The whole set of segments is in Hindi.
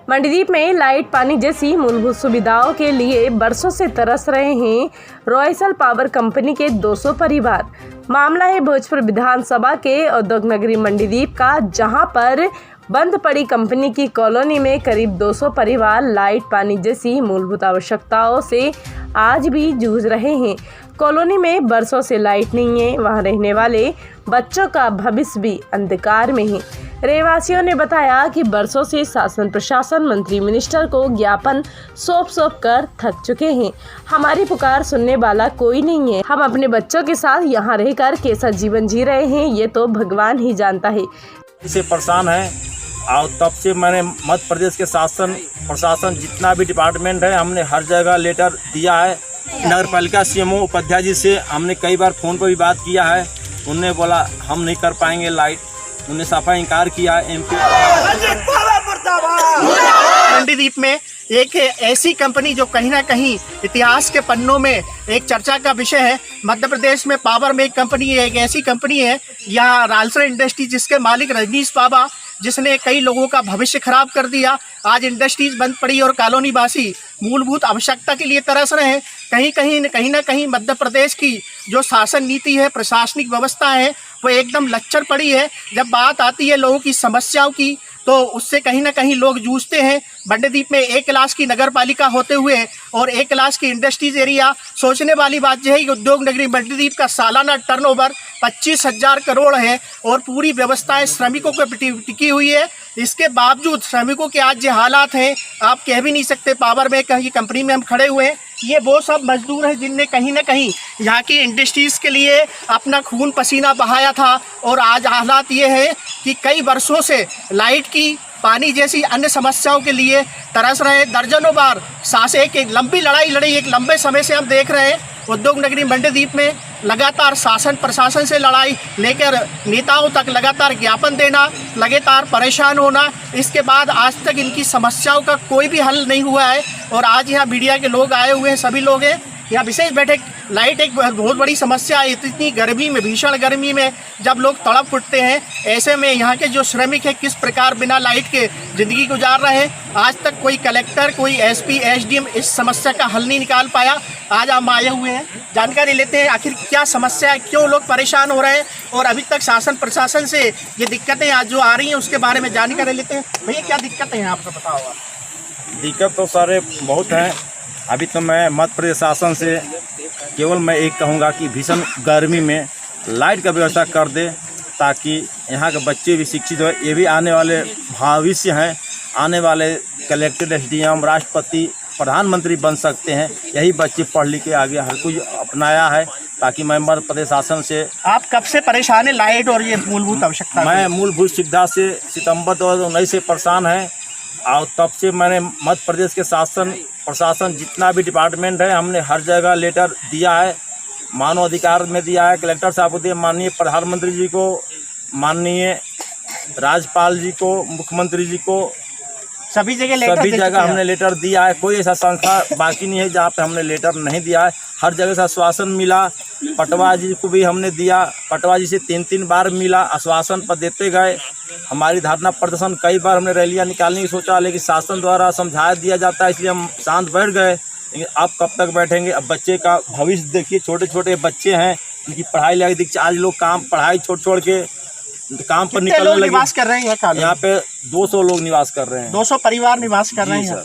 मंडीदीप में लाइट, पानी जैसी मूलभूत सुविधाओं के लिए बरसों से तरस रहे हैं रॉयसल पावर कंपनी के 200 परिवार। मामला है भोजपुर विधानसभा के औद्योगिक नगरी मंडीदीप का, जहां पर बंद पड़ी कंपनी की कॉलोनी में करीब 200 परिवार लाइट, पानी जैसी मूलभूत आवश्यकताओं से आज भी जूझ रहे हैं। कॉलोनी में बरसों से लाइट नहीं है, वहां रहने वाले बच्चों का भविष्य भी अंधकार में है। रहवासियों ने बताया कि बरसों से शासन प्रशासन मंत्री मिनिस्टर को ज्ञापन सौंप कर थक चुके हैं। हमारी पुकार सुनने वाला कोई नहीं है। हम अपने बच्चों के साथ यहाँ रहकर कैसा जीवन जी रहे हैं, ये तो भगवान ही जानता है। इससे परेशान है और तब से मैंने मध्य प्रदेश के शासन प्रशासन जितना भी डिपार्टमेंट है, हमने हर जगह लेटर दिया है। नगर पालिका सीएमओ उपाध्याय जी से हमने कई बार फ़ोन पर भी बात किया है। उन्होंने बोला हम नहीं कर पाएंगे लाइट, उन्हें साफा इनकार किया है। एमपी मंडीदीप में एक ऐसी कंपनी जो कहीं ना कहीं इतिहास के पन्नों में एक चर्चा का विषय है। मध्य प्रदेश में पावर में एक कंपनी है, एक ऐसी कंपनी है यहाँ रालसर इंडस्ट्री, जिसके मालिक रजनीश बाबा, जिसने कई लोगों का भविष्य खराब कर दिया। आज इंडस्ट्रीज बंद पड़ी और कॉलोनी वासी मूलभूत आवश्यकता के लिए तरस रहे हैं। कहीं ना कहीं मध्य प्रदेश की जो शासन नीति है, प्रशासनिक व्यवस्था है, वो एकदम लच्चर पड़ी है। जब बात आती है लोगों की समस्याओं की, तो उससे कहीं ना कहीं लोग जूझते हैं। मंडीदीप में 1 क्लास की नगर पालिका होते हुए और 1 क्लास की इंडस्ट्रीज एरिया, सोचने वाली बात यह है कि उद्योग नगरी मंडीदीप का सालाना टर्नओवर 25,000 करोड़ है और पूरी व्यवस्थाएं श्रमिकों को टिकी हुई है। इसके बावजूद श्रमिकों के आज जो हालात हैं, आप कह भी नहीं सकते। पावर में कहीं कंपनी में हम खड़े हुए हैं, ये वो सब मजदूर हैं जिनने कहीं ना कहीं यहाँ की इंडस्ट्रीज़ के लिए अपना खून पसीना बहाया था। और आज हालात ये है कि कई वर्षों से लाइट की, पानी जैसी अन्य समस्याओं के लिए तरस रहे। दर्जनों बार शासन एक लंबी लड़ाई लड़ी, एक लंबे समय से हम देख रहे हैं उद्योग नगरी मंडीदीप में लगातार शासन प्रशासन से लड़ाई लेकर नेताओं तक लगातार ज्ञापन देना, लगातार परेशान होना। इसके बाद आज तक इनकी समस्याओं का कोई भी हल नहीं हुआ है। और आज यहाँ मीडिया के लोग आए हुए हैं, सभी लोग हैं यहाँ विशेष बैठक। लाइट एक बहुत बड़ी समस्या है। इतनी गर्मी में, भीषण गर्मी में जब लोग तड़प उठते हैं, ऐसे में यहाँ के जो श्रमिक हैं किस प्रकार बिना लाइट के ज़िंदगी गुजार रहे हैं। आज तक कोई कलेक्टर, कोई एसपी, एसडीएम इस समस्या का हल नहीं निकाल पाया। आज हम आए हुए हैं, जानकारी लेते हैं आखिर क्या समस्या है, क्यों लोग परेशान हो रहे हैं और अभी तक शासन प्रशासन से ये दिक्कतें आज जो आ रही हैं उसके बारे में जानकारी लेते हैं। भैया क्या दिक्कतें हैं आपको पता होगा? दिक्कत तो सारे बहुत हैं। अभी तो मैं मध्य प्रदेश शासन से केवल मैं एक कहूँगा कि भीषण गर्मी में लाइट का व्यवस्था कर दे, ताकि यहाँ के बच्चे भी शिक्षित हो। ये भी आने वाले भविष्य हैं, आने वाले कलेक्टर, एसडीएम, राष्ट्रपति, प्रधानमंत्री बन सकते हैं। यही बच्चे पढ़ लिख के आगे हर कुछ अपनाया है, ताकि मैं मध्य प्रदेश शासन से। आप कब से परेशान है लाइट और ये मूलभूत आवश्यकता? मैं मूलभूत सुविधा से सितंबर 2019 से परेशान है और तब से मैंने मध्य प्रदेश के शासन प्रशासन जितना भी डिपार्टमेंट है, हमने हर जगह लेटर दिया है। मानव अधिकार में दिया है, कलेक्टर साहब को दिया, माननीय प्रधानमंत्री जी को, माननीय राज्यपाल जी को, मुख्यमंत्री जी को, सभी जगह हमने लेटर दिया है। कोई ऐसा संस्था बाकी नहीं है जहाँ पे हमने लेटर नहीं दिया है। हर जगह से आश्वासन मिला। पटवा जी को भी हमने दिया, पटवा जी से 3 बार मिला, आश्वासन पर देते गए। हमारी धरना प्रदर्शन कई बार हमने रैलियां निकालने की सोचा, लेकिन शासन द्वारा समझा दिया जाता है, इसलिए हम शांत बैठ गए। लेकिन अब कब तक बैठेंगे? अब बच्चे का भविष्य देखिए, छोटे छोटे बच्चे हैं, उनकी पढ़ाई लगी दीक्षा। आज लोग काम पढ़ाई छोड़ के काम पर निकलने लगे। निवास कर रहे हैं यहाँ पे 200 लोग निवास कर रहे हैं, 200 परिवार निवास कर रहे हैं।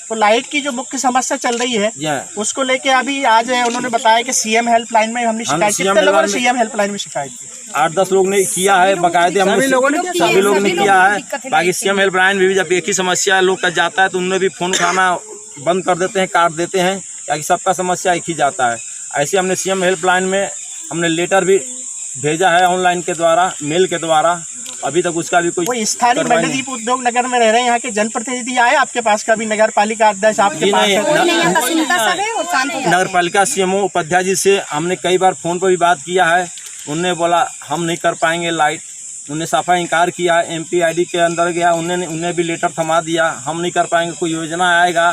तो लाइट की जो मुख्य समस्या चल रही है उसको लेके अभी आज उन्होंने बताया कि सीएम हेल्पलाइन में हमने शिकायत की। कितने लोगों ने सीएम हेल्पलाइन में शिकायत की? 8-10 लोग ने किया है, बाकायदे हम सभी लोगों ने किया है। बाकी सीएम हेल्पलाइन में भी जब एक ही समस्या लोग का जाता है तो उन्होंने भी फ़ोन उठाना बंद कर देते हैं, काट देते हैं, ताकि सबका समस्या एक ही जाता है। ऐसे हमने सीएम हेल्पलाइन में हमने लेटर भी भेजा है, ऑनलाइन के द्वारा, मेल के द्वारा। अभी तक उसका भी कोई स्थानीय मंडीदीप उद्योग नगर में रह रहे हैं यहाँ के जनप्रतिनिधि आए आपके पास? कभी नगर पालिका अध्यक्ष आपके पास? नगर पालिका सीएमओ उपाध्याय जी से हमने कई बार फ़ोन पर भी बात किया है। उन्होंने बोला हम नहीं कर पाएंगे लाइट, उन्हें साफा इनकार किया है। एमपीआईडी के अंदर गया, उन्हें भी लेटर थमा दिया, हम नहीं कर पाएंगे, कोई योजना आएगा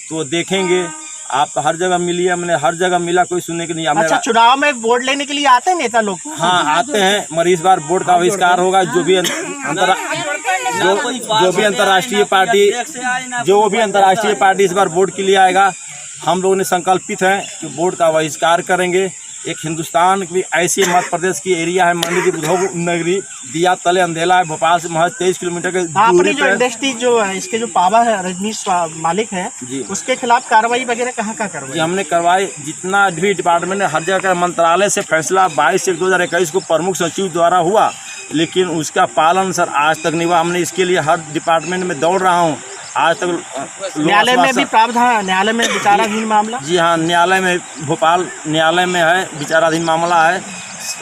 तो देखेंगे। आप हर जगह मिलिए, हमने हर जगह मिला, कोई सुनने की नहीं। अच्छा, चुनाव में वोट लेने के लिए आते हैं नेता लोग? हाँ आते हैं, मगर इस बार वोट का आविष्कार होगा। जो भी जो भी अंतर्राष्ट्रीय पार्टी इस बार बोर्ड के लिए आएगा, हम लोगों ने संकल्पित हैं कि बोर्ड का बहिष्कार करेंगे। एक हिंदुस्तान की ऐसी मध्य प्रदेश की एरिया है, मंडीदीप उद्योग नगरी, दिया तले अंधेला है, भोपाल से महज 23 किलोमीटर के दूरी जो इंडस्ट्री जो है, इसके जो पावर है, रजनीश मालिक है जी, उसके खिलाफ कार्रवाई वगैरह कहाँ करवाई? हमने करवाई, जितना भी डिपार्टमेंट है हर जगह मंत्रालय से फैसला 22/1/2021 को प्रमुख सचिव द्वारा हुआ, लेकिन उसका पालन सर आज तक नहीं हुआ। हमने इसके लिए हर डिपार्टमेंट में दौड़ रहा हूँ, आज तक न्यायालय में भी प्रावधान, न्यायालय में विचाराधीन मामला। जी हाँ, न्यायालय में, भोपाल न्यायालय में है, विचाराधीन मामला है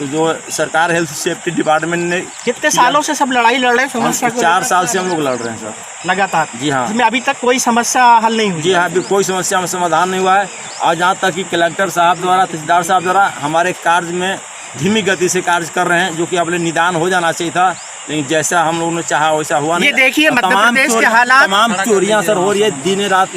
जो सरकार हेल्थ सेफ्टी डिपार्टमेंट ने। कितने सालों से सब लड़ाई लड़ रहे हैं समस्या? 4 साल से हम लोग लड़ रहे हैं सर लगातार। जी हाँ, इसमें अभी तक कोई समस्या हल नहीं हुई? जी हाँ, अभी कोई समस्या में समाधान नहीं हुआ है। और जहाँ तक कि कलेक्टर साहब द्वारा, तहसीलदार साहब द्वारा हमारे कार्य में धीमी गति से कार्य कर रहे हैं, जो कि अपने निदान हो जाना चाहिए था, लेकिन जैसा हम लोगों ने चाहा वैसा हुआ नहीं। ये देखिए मध्य प्रदेश के हालात, तमाम चोरियां सर हो रही है दिन रात।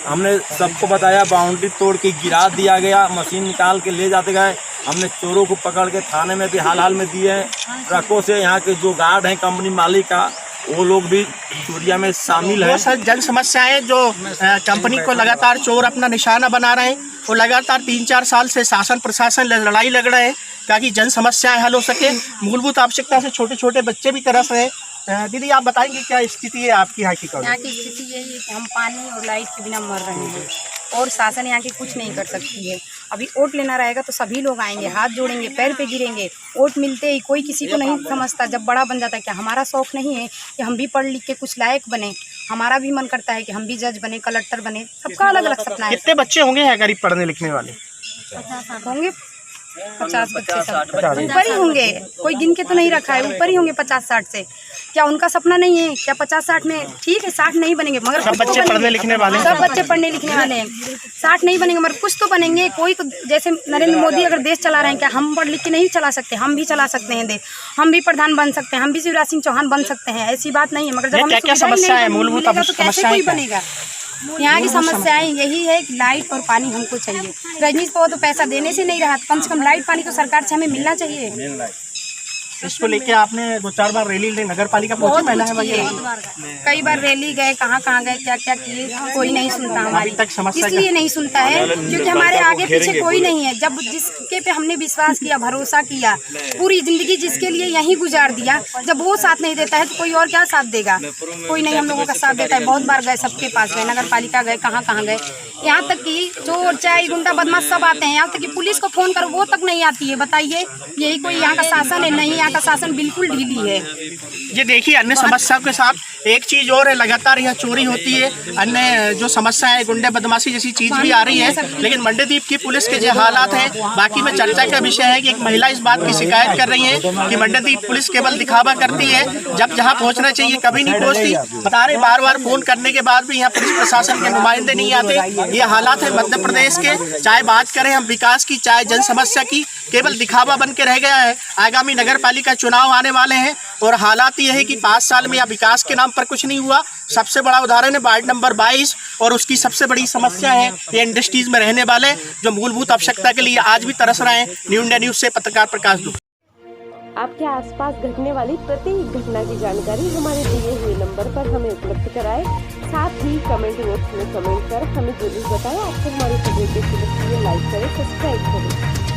हमने सबको बताया, बाउंड्री तोड़ के गिरा दिया गया, मशीन निकाल के ले जाते गए। हमने चोरों को पकड़ के थाने में भी हाल में दिए हैं। ट्रकों से यहाँ के जो गार्ड हैं कंपनी मालिक का, वो लोग भी चोरिया में शामिल है। सर जन समस्याएं जो कंपनी को लगातार चोर अपना निशाना बना रहे हैं, वो लगातार 3-4 साल से शासन प्रशासन लड़ाई लग रहे हैं ताकि जन समस्याएं हल हो सके। मूलभूत आवश्यकता से छोटे छोटे बच्चे भी तरस रहे हैं। दीदी आप बताएंगे क्या स्थिति है आपकी यहाँ की? यहाँ की स्थिति यही है कि हम पानी और लाइट के बिना मर रहे हैं और शासन यहाँ की कुछ नहीं कर सकती है। अभी वोट लेना रहेगा तो सभी लोग आएंगे, हाथ जोड़ेंगे, पैर पे गिरेंगे। वोट मिलते ही कोई किसी को नहीं समझता, जब बड़ा बन जाता है। क्या हमारा शौक नहीं है कि हम भी पढ़ लिख के कुछ लायक बने? हमारा भी मन करता है कि हम भी जज बने, कलेक्टर बने। सबका अलग अलग सपना है। कितने बच्चे होंगे यहाँ गरीब पढ़ने लिखने वाले? होंगे 50 बच्चे, सब ऊपर ही होंगे। कोई गिन के तो नहीं रखा है, ऊपर ही होंगे 50-60 से। क्या उनका सपना नहीं है? क्या 50-60 में ठीक है 60 नहीं बनेंगे मगर सब बच्चे पढ़ने लिखने वाले हैं। सब बच्चे पढ़ने लिखने वाले हैं। 60 नहीं बनेंगे मगर कुछ तो बनेंगे। कोई तो जैसे नरेंद्र मोदी अगर देश चला रहे हैं, क्या हम पढ़ लिख के नहीं चला सकते? हम भी चला सकते हैं देश, हम भी प्रधान बन सकते हैं, हम भी शिवराज सिंह चौहान बन सकते हैं। ऐसी बात नहीं है, मगर जब क्या समस्या है मूलभूत तो कैसे कोई बनेगा? यहाँ की समस्याएं यही है कि लाइट और पानी हमको चाहिए। रजनीश को तो पैसा देने से नहीं रहा, कम से कम लाइट पानी तो सरकार से हमें मिलना चाहिए। इसको लेके आपने 2-4 बार रैली नगर पालिका पहुंची? पहला है भैया, कई बार रैली गए, कहाँ गए, क्या क्या किए, कोई नहीं सुनता हमारी। इसलिए नहीं सुनता है क्योंकि हमारे आगे पीछे कोई नहीं है। जब जिसके पे हमने विश्वास किया, भरोसा किया, पूरी जिंदगी जिसके लिए यहीं गुजार दिया, जब वो साथ नहीं देता है तो कोई और क्या साथ देगा? कोई नहीं हम लोगों का साथ देता है। बहुत बार गए, सबके पास गए, नगर पालिका गए, कहाँ गए। यहाँ तक कि चोर चाय गुंडा बदमाश सब आते हैं। यहाँ तक कि पुलिस को फोन करो वो तक नहीं आती है। बताइए यही कोई यहाँ का शासन है? नहीं, यहाँ का शासन बिल्कुल ढीली है। ये देखिए अन्य समस्याओं के साथ एक चीज और है, लगातार यहाँ चोरी होती है, अन्य जो समस्याएं गुंडे बदमाशी जैसी चीज भी आ रही है। लेकिन मंडीदीप की पुलिस के जो हालात हैं, बाकी में चर्चा का विषय है कि एक महिला इस बात की शिकायत कर रही है कि मंडीदीप पुलिस केवल दिखावा करती है, जब जहाँ पहुँचना चाहिए कभी नहीं पहुँचती। बता रहे बार फोन करने के बाद भी यहाँ पुलिस प्रशासन के नुमाइंदे नहीं आते। ये हालात है मध्य प्रदेश के। चाहे बात करें हम विकास की, चाहे जन समस्या की, केवल दिखावा बन के रह गया है। आगामी नगर पालिका चुनाव आने वाले हैं और हालात ये है कि 5 साल में या विकास के नाम पर कुछ नहीं हुआ। सबसे बड़ा उदाहरण है वार्ड नंबर 22 और उसकी सबसे बड़ी समस्या है ये इंडस्ट्रीज में रहने वाले जो मूलभूत आवश्यकता के लिए आज भी तरस रहे हैं। न्यू इंडिया न्यूज से पत्रकार प्रकाश दुबे। आपके आसपास घटने वाली प्रत्येक घटना की जानकारी हमारे दिए हुए नंबर पर हमें उपलब्ध कराएं। साथ ही कमेंट बॉक्स में कमेंट कर हमें जरूर बताएं आपको हमारे वीडियो कैसी लगी है। लाइक करें, सब्सक्राइब करें।